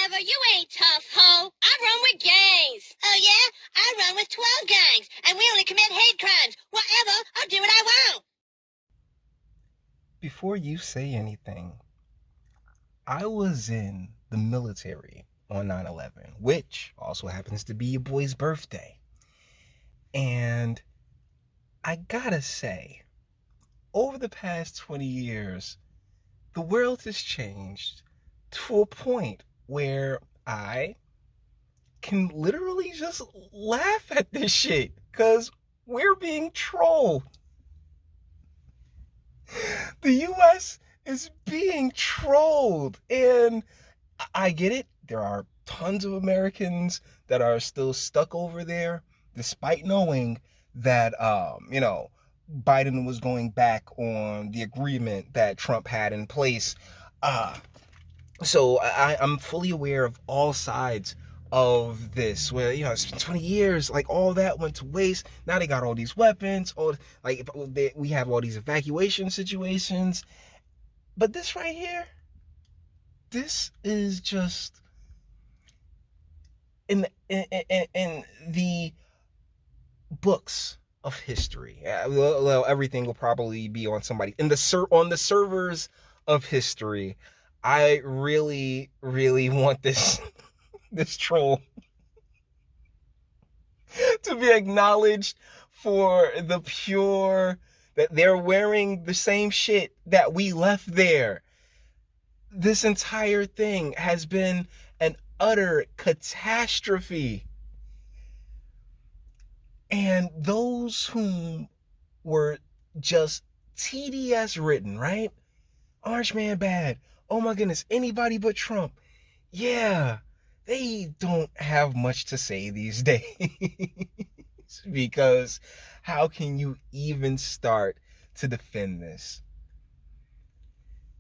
Whatever, you ain't tough, ho. I run with gangs. Oh, yeah? I run with 12 gangs, and we only commit hate crimes. Whatever, I'll do what I want. Before you say anything, I was in the military on 9/11, which also happens to be your boy's birthday. And I gotta say, over the past 20 years, the world has changed to a point where I can literally just laugh at this shit because we're being trolled. The U.S. is being trolled, and I get it. There are tons of Americans that are still stuck over there, despite knowing that, Biden was going back on the agreement that Trump had in place. So I'm fully aware of all sides of this, where it's been 20 years, like all that went to waste. Now they got all these weapons, we have all these evacuation situations. But this right here, this is just in the books of history. Well, everything will probably be on somebody on the servers of history. I really, really want this this troll to be acknowledged for the pure that they're wearing the same shit that we left there. This entire thing has been an utter catastrophe. And those who were just TDS written, right? Orange man bad. Oh my goodness, anybody but Trump. Yeah, they don't have much to say these days. Because how can you even start to defend this?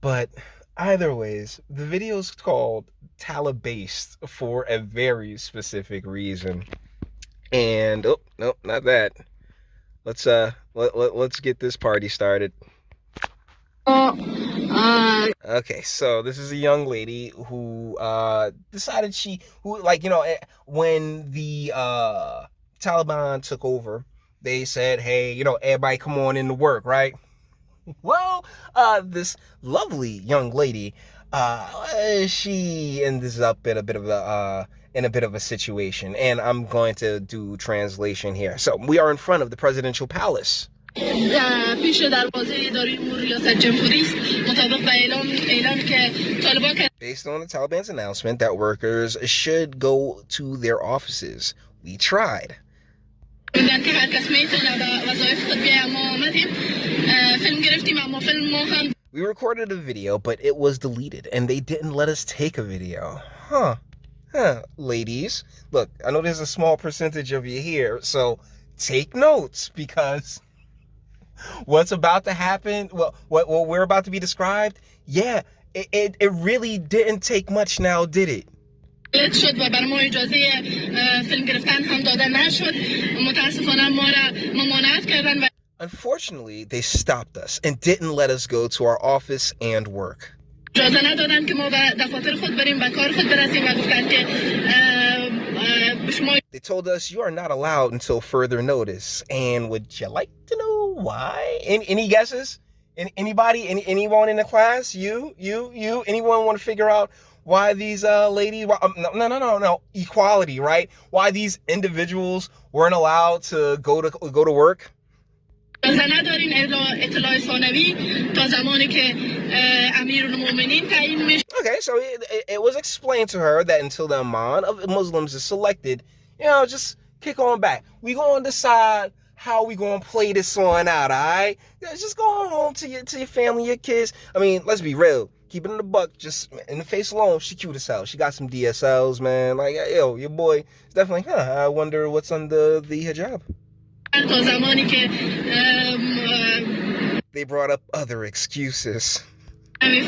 But either ways, the video is called Talibased for a very specific reason. And oh no, not that. Let's get this party started. Okay, so this is a young lady who decided when the Taliban took over, they said, hey, everybody come on into work, right? Well, this lovely young lady, she ends up in a bit of a situation, and I'm going to do translation here. So we are in front of the presidential palace. Based on the Taliban's announcement that workers should go to their offices, we tried. We recorded a video, but it was deleted, and they didn't let us take a video. Ladies, look, I know there's a small percentage of you here, so take notes, because what's about to happen, what we're about to be described, yeah, it really didn't take much now, did it? Unfortunately, they stopped us and didn't let us go to our office and work. They told us you are not allowed until further notice. And would you like to know why? Any guesses? Anybody? Anyone in the class? You? Anyone want to figure out why these ladies? No. Equality, right? Why these individuals weren't allowed to go to work? Okay, so it was explained to her that until the Imam of Muslims is selected, just kick on back. We gonna decide how we gonna play this on out, all right? Just go home to your family, your kids. I mean, let's be real. Keep it in the buck, just in the face alone, she cute as hell. She got some DSLs, man. Like, yo, your boy is definitely, I wonder what's under the hijab. They brought up other excuses. They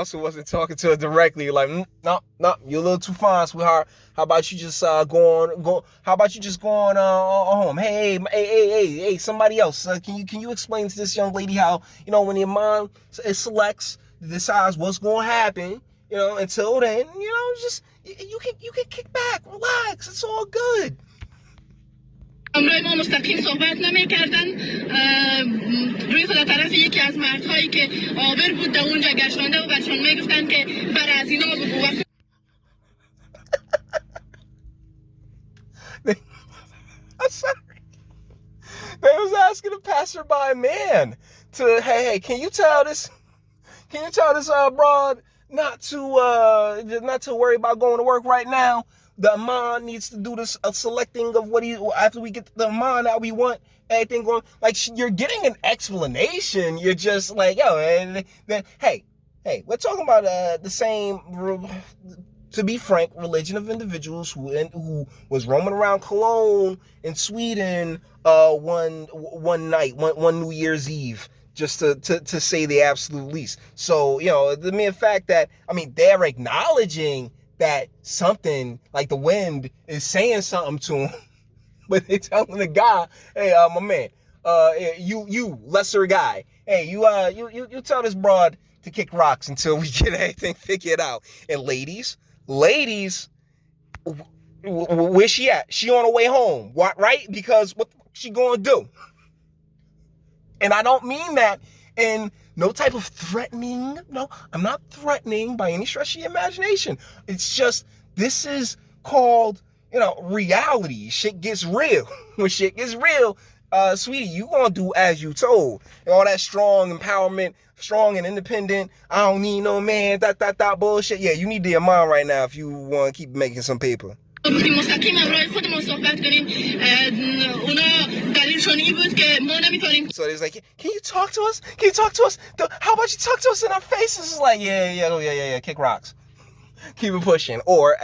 also wasn't talking to her directly. Like, no, you're a little too fine, sweetheart. How about you just go? How about you just go on home? Hey, somebody else. Can you explain to this young lady how, when your mom selects, decides what's going to happen? Until then, just you can kick back, relax. It's all good. همراه ما مستقیم صحبت نمی‌کردن روی خدا طرف یکی از مردهایی که آبر بود در اونجا گشتانده و برشان میگفتن که بر از اینا بگو وقتی I'm sorry. They was asking a passerby man to, hey, can you tell this broad not to worry about going to work right now? The man needs to do this selecting of after we get the man that we want, everything going. Like, you're getting an explanation. You're just like, yo, and then, hey, we're talking about the same, to be frank, religion of individuals who was roaming around Cologne in Sweden one night, one New Year's Eve, just to say the absolute least. So, the mere fact that, they're acknowledging that something like the wind is saying something to him, but they telling the guy, hey, my man, you lesser guy, hey, you tell this broad to kick rocks until we get everything figured out. And ladies, where she at? She on her way home, what? Right? Because what she gonna do? And I don't mean that in no type of threatening. No, I'm not threatening by any stretch of the imagination. It's just, this is called, reality. Shit gets real. When shit gets real, sweetie, you gonna do as you told. All that strong empowerment, strong and independent, I don't need no man, that bullshit. Yeah, you need your mom right now if you want to keep making some paper. مستقیم همراه خودمون صحبت کنیم اونا دلیلشون این بود که ما نمیتونیم. So it's like, can you talk to us? How about you talk to us in our faces? It's like, yeah, kick rocks. Keep it pushing. Or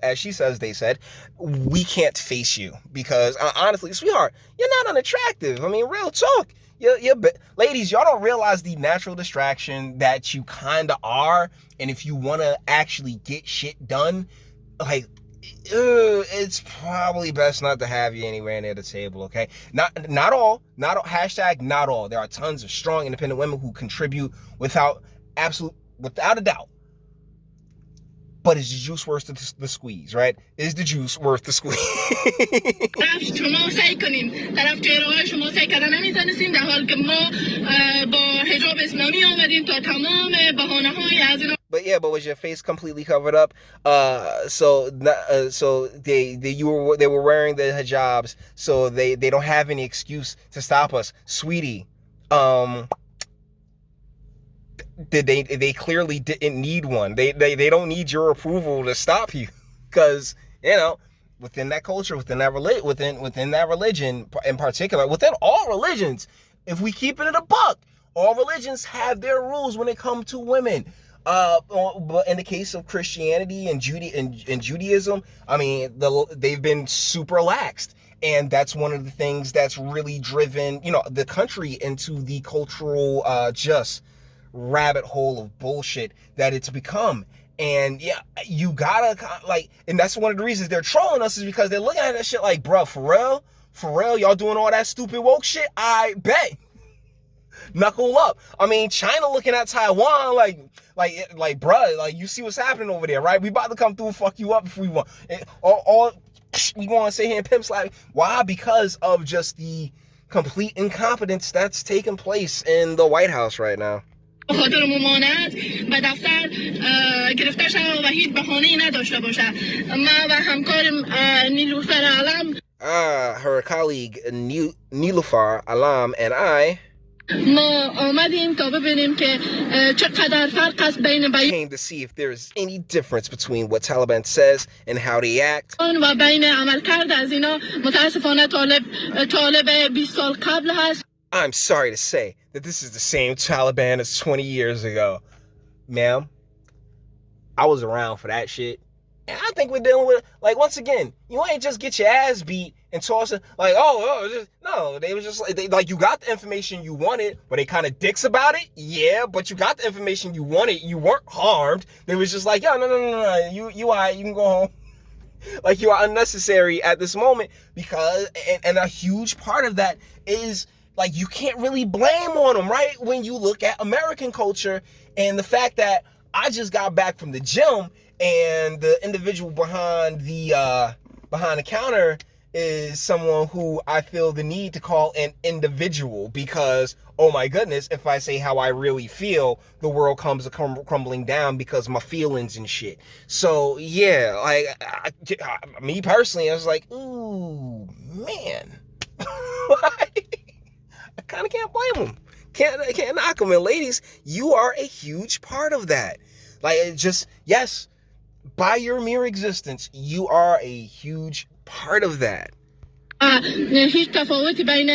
as she says, they said, we can't face you because honestly, sweetheart, you're not unattractive. Real talk. Ladies, y'all don't realize the natural distraction that you kind of are. And if you want to actually get shit done, like, it's probably best not to have you anywhere near the table, okay? Not all, hashtag not all. There are tons of strong, independent women who contribute without a doubt. But is the juice worth the squeeze, right? Is the juice worth the squeeze? شما سعی کنیم طرف چهره‌های شما سعی کردن نمی‌تونستیم در حالی که ما با حجاب اسلامی آمدیم تا تمام بهانه‌های از اینا. But was your face completely covered up? So they were wearing the hijabs, so they don't have any excuse to stop us, sweetie. They clearly didn't need one. They don't need your approval to stop you, because within that culture, within that religion in particular, within all religions, if we keep it in a buck, all religions have their rules when it comes to women. But in the case of Christianity and Judaism, they've been super laxed. And that's one of the things that's really driven, the country into the cultural just rabbit hole of bullshit that it's become. And yeah, you gotta and that's one of the reasons they're trolling us, is because they're looking at that shit like, bro, for real, y'all doing all that stupid woke shit? I bet. Knuckle up. China looking at Taiwan like, bruh, you see what's happening over there, right? We about to come through and fuck you up if we want. All we want to sit here and pimp slap. Why? Because of just the complete incompetence that's taking place in the White House right now. خاطر ممانعت به دفتر گرفته شد و هیچ بهانه‌ای نداشته باشه. ما و همکارم نیلوفر علم her colleague Nilufar Alam and I ما آمدیم تا ببینیم که چقدر فرق است بین came to see if there's any difference between what Taliban says and how they act. و بین عملکرد از اینا. متاسفانه طالب 20 سال قبل هست. I'm sorry to say that this is the same Taliban as 20 years ago. Ma'am, I was around for that shit. And I think we're dealing with, like, once again, you ain't just get your ass beat and toss it, like, no, they was just like, you got the information you wanted, but they kind of dicks about it, yeah, but you got the information you wanted, you weren't harmed, they was just like, yo, no, you all right, you can go home. Like, you are unnecessary at this moment, because, and a huge part of that is, like, you can't really blame on them, right? When you look at American culture and the fact that I just got back from the gym and the individual behind the counter is someone who I feel the need to call an individual, because, oh my goodness, if I say how I really feel, the world comes crumbling down because of my feelings and shit. So yeah, like, me personally, I was like, ooh, man. I kind of can't blame them. Can't knock them. And ladies, you are a huge part of that. Like, it just, yes, by your mere existence, you are a huge part of that. هیچ تفاوتی بین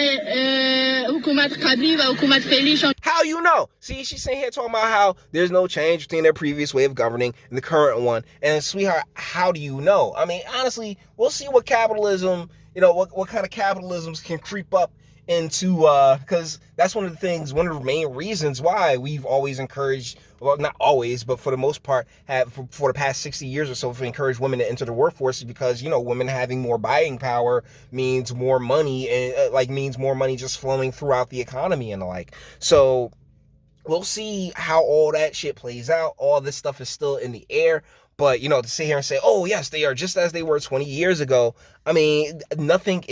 حکومت قبلی و حکومت فعلیشان. How you know? See, she's sitting here talking about how there's no change between their previous way of governing and the current one. And sweetheart, how do you know? I mean, honestly, we'll see what capitalism, what kind of capitalisms can creep up into, because that's one of the main reasons why we've always encouraged, well, not always, but for the most part, for the past 60 years or so, we've encouraged women to enter the workforce, because, women having more buying power means more money, and means more money just flowing throughout the economy and the like. So we'll see how all that shit plays out. All this stuff is still in the air. But, to sit here and say, oh, yes, they are just as they were 20 years ago. I mean, nothing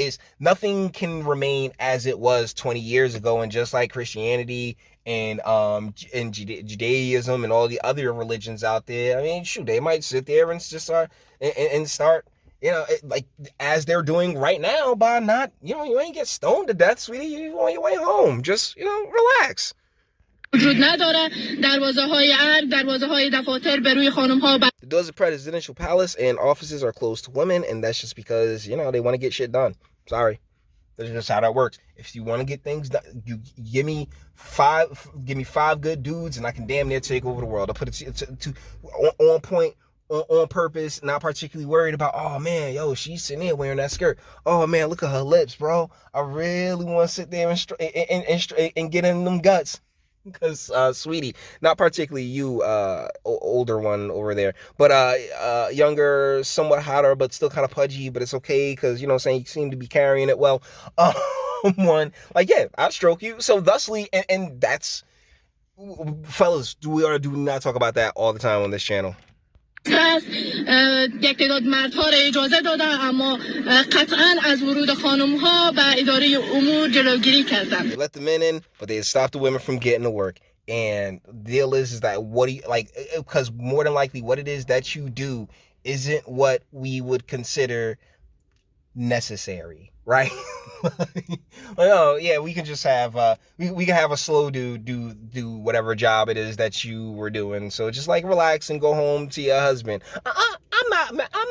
can remain as it was 20 years ago. And just like Christianity and Judaism and all the other religions out there, I mean, shoot, they might sit there and just start, as they're doing right now by not, you ain't get stoned to death, sweetie. You on your way home. Just, relax. The doors of presidential palace and offices are closed to women, and that's just because, they want to get shit done. Sorry. That's just how that works. If you want to get things done, you give me five good dudes, and I can damn near take over the world. I'll put it to on point, on purpose, not particularly worried about, oh man, yo, she's sitting there wearing that skirt. Oh man, look at her lips, bro. I really want to sit there and get in them guts. Because, sweetie, not particularly you, older one over there, but, younger, somewhat hotter, but still kind of pudgy, but it's okay, because, you seem to be carrying it well. One, like, yeah, I'll stroke you. So thusly, and that's, fellas, do not talk about that all the time on this channel. یک تعداد مردها را اجازه دادن، اما قطعا از ورود خانم ها به اداره امور جلوگیری کردن. They let the men in, but they stopped the women from getting to work. And the deal is that because more than likely what it is that you do isn't what we would consider necessary, right? Oh yeah, we can just have we can have a slow dude do whatever job it is that you were doing. So just relax and go home to your husband. I'm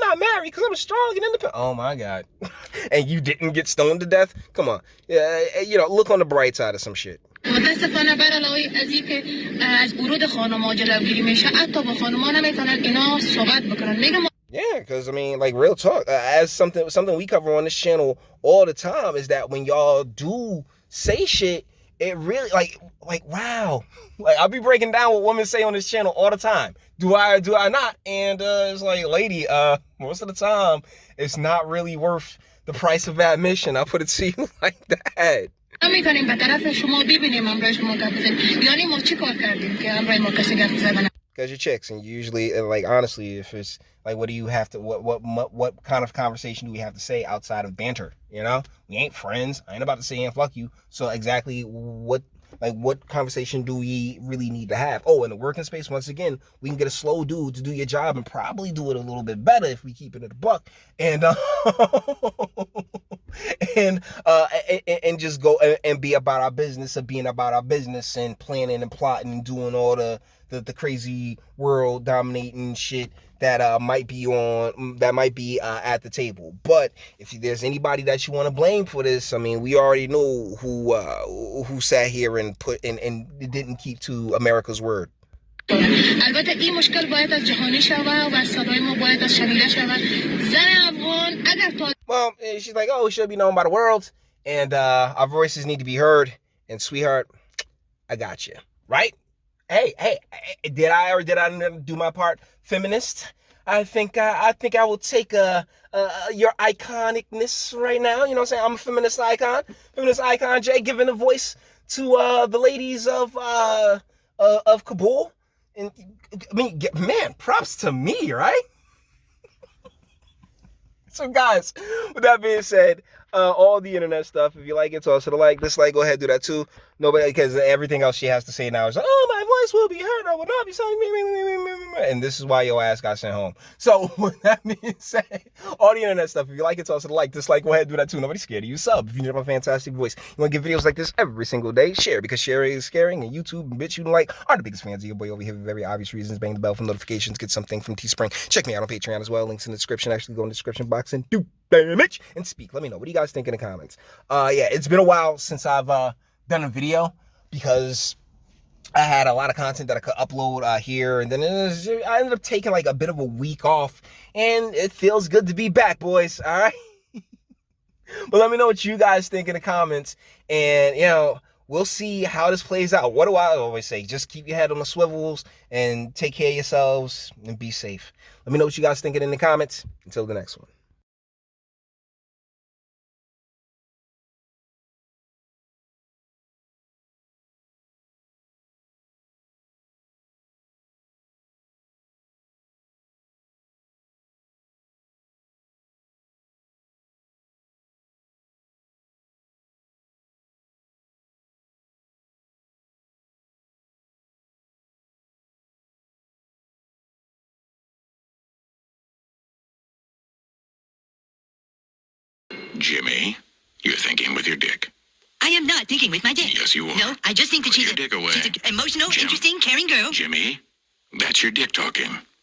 not married because I'm strong and independent. Oh my God. And you didn't get stoned to death? Come on. Look on the bright side of some shit. متاسفانه بر علاوه از اینکه از ورود خانم‌ها جلوگیری میشه، حتی با خانم‌ها نمیتونن اینا صحبت بکنن. میگم yeah, because, real talk, as something we cover on this channel all the time is that when y'all do say shit, it really, wow. I'll be breaking down what women say on this channel all the time. Do I not? And it's like, lady, most of the time, it's not really worth the price of admission. I'll put it to you like that. می‌تونیم به طرف شما ببینیم همراه شما گپ بزنیم. یعنی ما چی کار کردیم که همراه ما کسی گپ بزنه؟ Because you're chicks, and usually, honestly, if it's what do you have to, what kind of conversation do we have to say outside of banter? We ain't friends. I ain't about to say and fuck you. So exactly what conversation do we really need to have? Oh, in the working space, once again, we can get a slow dude to do your job and probably do it a little bit better if we keep it at a buck. And and just go and be about our business of being about our business and planning and plotting and doing all the crazy world dominating shit that might be at the table. But if there's anybody that you want to blame for this, we already know who sat here and didn't keep to America's word. البته این مشکل باید از جهانی شود و صدای ما باید از شنیده شود. زن افغان اگر تا Well, she's like, oh, it should be known by the world, and our voices need to be heard. And sweetheart, I got you, right? Hey, did I do my part, feminist? I think I will take your iconicness right now. You know what I'm saying? I'm a feminist icon, Jay, giving a voice to the ladies of Kabul. And I mean, man, props to me, right? So guys, with that being said, all the internet stuff, if you like it, toss it a like, dislike, go ahead, do that too. Nobody, because everything else she has to say now is, oh, my voice will be heard, I will not be saying me, and this is why your ass got sent home. So with that being said, all the internet stuff, if you like it, toss it a like, dislike, go ahead, do that too. Nobody's scared of you. Sub if you need my fantastic voice. You want to get videos like this every single day? Share, because sharing is scaring, and YouTube and Bitchute and like are the biggest fans of your boy over here for very obvious reasons. Bang the bell for notifications, get something from Teespring. Check me out on Patreon as well. Links in the description. Actually, go in the description box and do damage and speak. Let me know. What do you guys think in the comments? Yeah, it's been a while since I've done a video because I had a lot of content that I could upload here, and then I ended up taking like a bit of a week off, and it feels good to be back, boys. All right. But let me know what you guys think in the comments, and you know, we'll see how this plays out. What do I always say? Just keep your head on the swivels and take care of yourselves and be safe. Let me know what you guys thinking in the comments. Until the next one. Jimmy, you're thinking with your dick. I am not thinking with my dick. Yes, you are. No, I just think that Put she's your dick away. she's an emotional, Jim. interesting, caring girl. Jimmy, that's your dick talking.